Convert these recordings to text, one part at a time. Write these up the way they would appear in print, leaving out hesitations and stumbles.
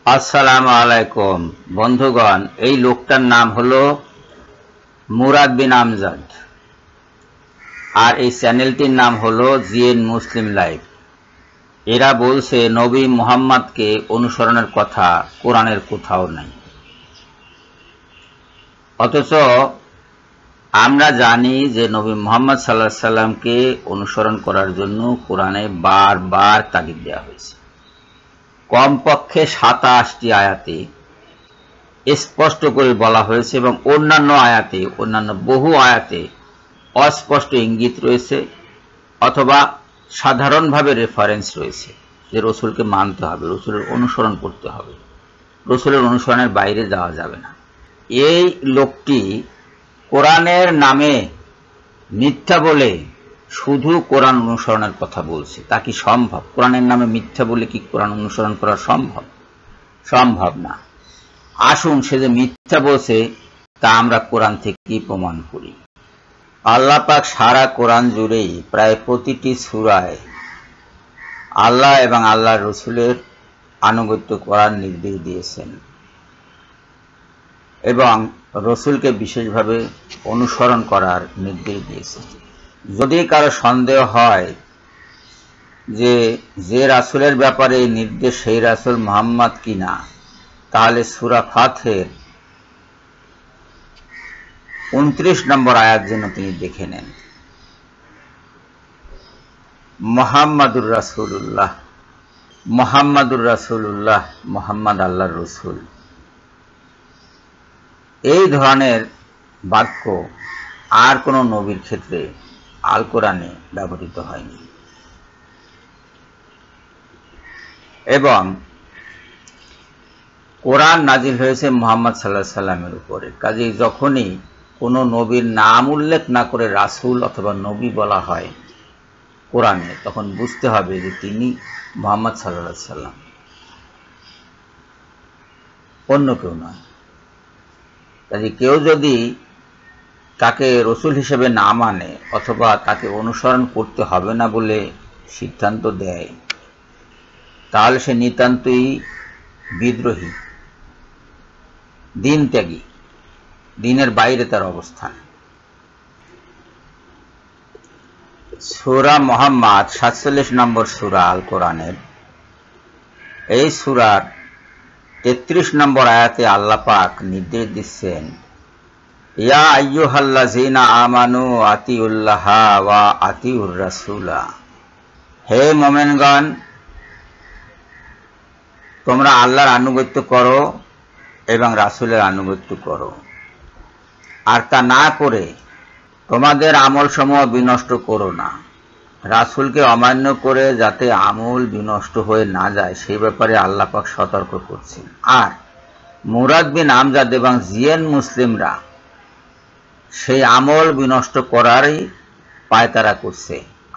আসসালামু আলাইকুম বন্ধুগণ, এই লোকটার নাম হলো মুরাদ বিন আমজাদ আর এই চ্যানেলটির নাম হলো জিএন মুসলিম লাইভ। এরা বলছে নবী মুহাম্মদকে অনুসরণের কথা কোরআনের কোথাও নাই, অথচ আমরা জানি যে নবী মুহাম্মদ সাল্লাল্লাহু আলাইহি সাল্লামকে অনুসরণ করার জন্য কোরআনে বারবার তাগিদ দেওয়া হয়েছে। কমপক্ষে 27টি আয়াতে স্পষ্ট করে বলা হয়েছে এবং অন্যান্য বহু আয়াতে অস্পষ্ট ইঙ্গিত রয়েছে অথবা সাধারণভাবে রেফারেন্স রয়েছে যে রসুলকে মানতে হবে, রসুলের অনুসরণ করতে হবে, রসুলের অনুসরণের বাইরে যাওয়া যাবে না। এই লোকটি কোরআনের নামে মিথ্যা বলে শুধু কোরআন অনুসরণের কথা বলছে। তা কি সম্ভব? কোরআনের নামে মিথ্যা বলে কি কোরআন অনুসরণ করা সম্ভব? সম্ভব না। আসুন, সে যে মিথ্যা বলছে তা আমরা কোরআন থেকেই প্রমাণ করি। আল্লাহ পাক সারা কোরআন জুড়েই প্রায় প্রতিটি সূরায় আল্লাহ এবং আল্লাহর রসুলের আনুগত্য করার নির্দেশ দিয়েছেন এবং রসুলকে বিশেষভাবে অনুসরণ করার নির্দেশ দিয়েছেন। যদি কারো সন্দেহ হয় যে রাসূলের ব্যাপারে এই নির্দেশ সেই রাসূল মুহাম্মদ কিনা, তাহলে সূরা ফাতহের 29 নম্বর আয়াত যেন তিনি দেখে নেন। মুহাম্মাদুর রাসূলুল্লাহ, মুহাম্মাদুর রাসূলুল্লাহ, মুহাম্মদ আল্লাহর রসুল। এই ধরনের বাক্য আর কোন নবীর ক্ষেত্রে আল কোরআনে ব্যবহৃত হয়নি। এবং কোরআন নাজিল হয়েছে মুহাম্মদ সাল্লাল্লাহু আলাইহি সাল্লামের উপরে। কাজেই যখনই কোনো নবীর নাম উল্লেখ না করে রাসূল অথবা নবী বলা হয় কোরআনে, তখন বুঝতে হবে যে তিনি মুহাম্মদ সাল্লাল্লাহু আলাইহি সাল্লাম, অন্য কেউ নয়। কাজেই কেউ যদি তাকে রসুল হিসেবে না মানে অথবা তাকে অনুসরণ করতে হবে না বলে সিদ্ধান্ত দেয়, তাহলে সে নিতান্তই বিদ্রোহী, দিন ত্যাগী, দিনের বাইরে তার অবস্থান। সূরা মুহাম্মদ 47 নম্বর সূরা আল কোরআনের এই সূরার 33 নম্বর আয়াতে আল্লাহ পাক নির্দেশ দিচ্ছেন, ইয়া আইয়ুহাল্লাযীনা আমানু আতিউল্লাহা ওয়া আতিউর রাসূলা। হে মুমিনগণ, তোমরা আল্লাহর আনুগত্য করো এবং রাসূলের আনুগত্য করো, আর তা না করে তোমাদের আমলসমূহ বিনষ্ট করো না। রাসূলকে অমান্য করে যাতে আমল বিনষ্ট হয়ে না যায় সেই ব্যাপারে আল্লাহ পাক সতর্ক করছেন। আর মুরাদ বিন আমজাদ এবং জিএন মুসলিমরা সেই আমল বিনষ্ট করারই পায়তারা করছে।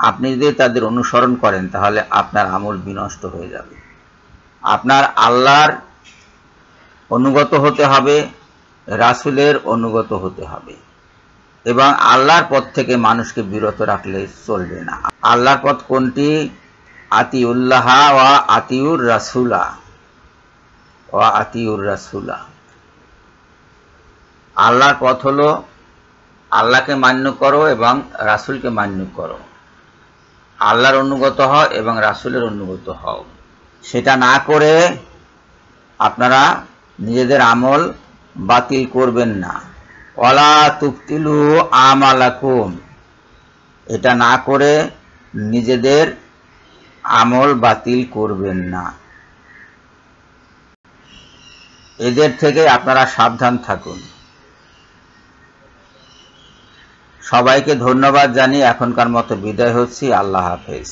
আপনি যদি তাদের অনুসরণ করেন তাহলে আপনার আমল বিনষ্ট হয়ে যাবে। আপনার আল্লাহর অনুগত হতে হবে, রাসূলের অনুগত হতে হবে এবং আল্লাহর পথ থেকে মানুষকে বিরত রাখলে চলবে না। আল্লাহর পথ কোনটি? আতিউল্লাহ ওয়া আতিউর রাসূলা, ওয়া আতিউর রাসূলা। আল্লাহর পথ হলো আল্লাহকে মান্য করো এবং রাসূলকে মান্য করো, আল্লাহর অনুগত হও এবং রাসূলের অনুগত হও। সেটা না করে আপনারা নিজেদের আমল বাতিল করবেন না। ওয়ালা তুবতিলু আমালাকুম, এটা না করে নিজেদের আমল বাতিল করবেন না। এদের থেকে আপনারা সাবধান থাকুন। সবাইকে ধন্যবাদ জানিয়ে এখনকার মতো বিদায় হচ্ছি। আল্লাহ হাফেজ।